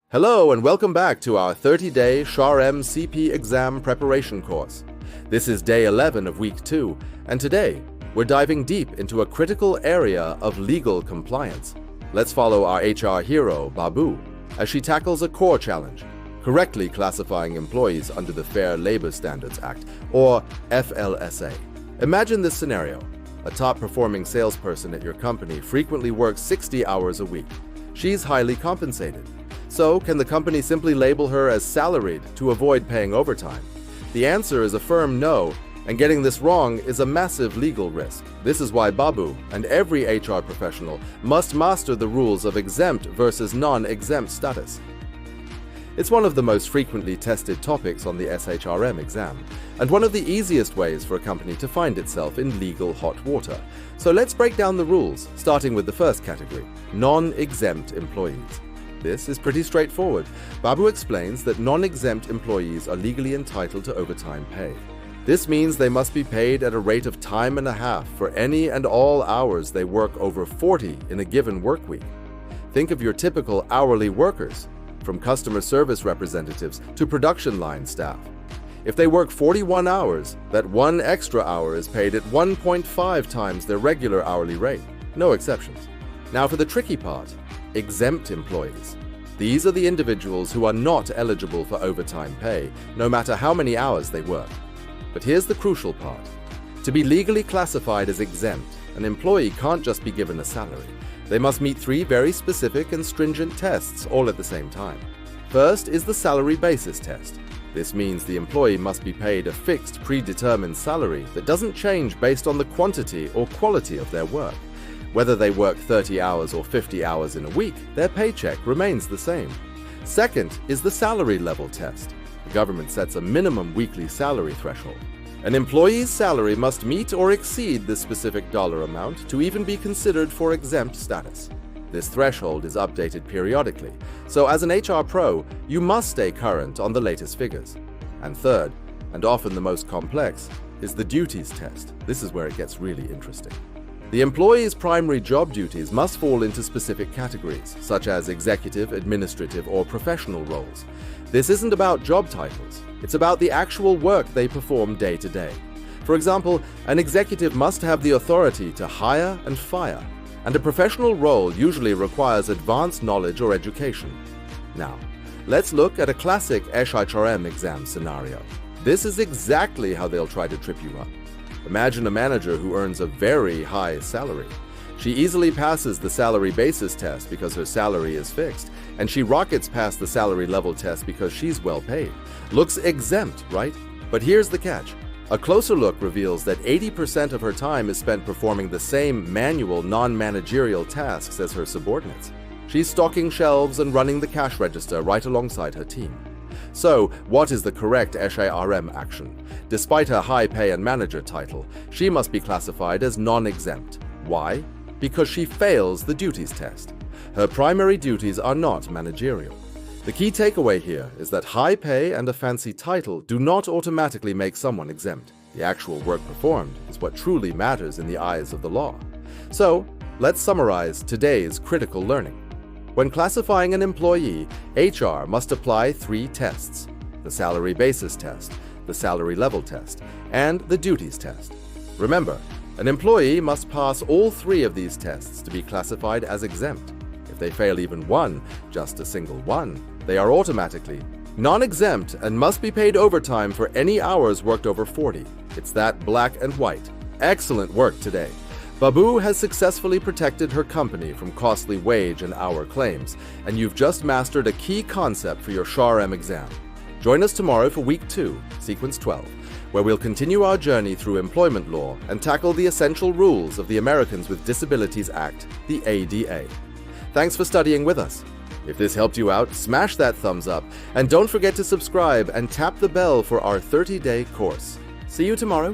Hello and welcome back to our 30-day SHRM-CP exam preparation course. This is day 11 of week 2, and today we're diving deep into a critical area of legal compliance. Let's follow our HR hero, Babu, as she tackles a core challenge, correctly classifying employees under the Fair Labor Standards Act, or FLSA. Imagine this scenario. A top-performing salesperson at your company frequently works 60 hours a week. She's highly compensated. So, can the company simply label her as salaried to avoid paying overtime? The answer is a firm no, and getting this wrong is a massive legal risk. This is why Babu and every HR professional must master the rules of exempt versus non-exempt status. It's one of the most frequently tested topics on the SHRM exam, and one of the easiest ways for a company to find itself in legal hot water. So let's break down the rules, starting with the first category, non-exempt employees. This is pretty straightforward. Babu explains that non-exempt employees are legally entitled to overtime pay. This means they must be paid at a rate of time and a half for any and all hours they work over 40 in a given work week. Think of your typical hourly workers, from customer service representatives to production line staff. If they work 41 hours, that one extra hour is paid at 1.5 times their regular hourly rate. No exceptions. Now for the tricky part. Exempt employees. These are the individuals who are not eligible for overtime pay, no matter how many hours they work. But here's the crucial part. To be legally classified as exempt, an employee can't just be given a salary. They must meet 3 very specific and stringent tests all at the same time. First is the salary basis test. This means the employee must be paid a fixed, predetermined salary that doesn't change based on the quantity or quality of their work. Whether they work 30 hours or 50 hours in a week, their paycheck remains the same. Second is the salary level test. The government sets a minimum weekly salary threshold. An employee's salary must meet or exceed this specific dollar amount to even be considered for exempt status. This threshold is updated periodically, so as an HR pro, you must stay current on the latest figures. And third, and often the most complex, is the duties test. This is where it gets really interesting. The employee's primary job duties must fall into specific categories, such as executive, administrative, or professional roles. This isn't about job titles. It's about the actual work they perform day to day. For example, an executive must have the authority to hire and fire, and a professional role usually requires advanced knowledge or education. Now, let's look at a classic SHRM exam scenario. This is exactly how they'll try to trip you up. Imagine a manager who earns a very high salary. She easily passes the salary basis test because her salary is fixed, and she rockets past the salary level test because she's well paid. Looks exempt, right? But here's the catch. A closer look reveals that 80% of her time is spent performing the same manual, non-managerial tasks as her subordinates. She's stocking shelves and running the cash register right alongside her team. So, what is the correct SHRM action? Despite her high pay and manager title, she must be classified as non-exempt. Why? Because she fails the duties test. Her primary duties are not managerial. The key takeaway here is that high pay and a fancy title do not automatically make someone exempt. The actual work performed is what truly matters in the eyes of the law. So, let's summarize today's critical learning. When classifying an employee, HR must apply 3 tests: the salary basis test, the salary level test, and the duties test. Remember, an employee must pass all 3 of these tests to be classified as exempt. If they fail even one, just a single one, they are automatically non-exempt and must be paid overtime for any hours worked over 40. It's that black and white. Excellent work today. Babu has successfully protected her company from costly wage and hour claims, and you've just mastered a key concept for your SHRM exam. Join us tomorrow for Week 2, Sequence 12, where we'll continue our journey through employment law and tackle the essential rules of the Americans with Disabilities Act, the ADA. Thanks for studying with us. If this helped you out, smash that thumbs up, and don't forget to subscribe and tap the bell for our 30-day course. See you tomorrow.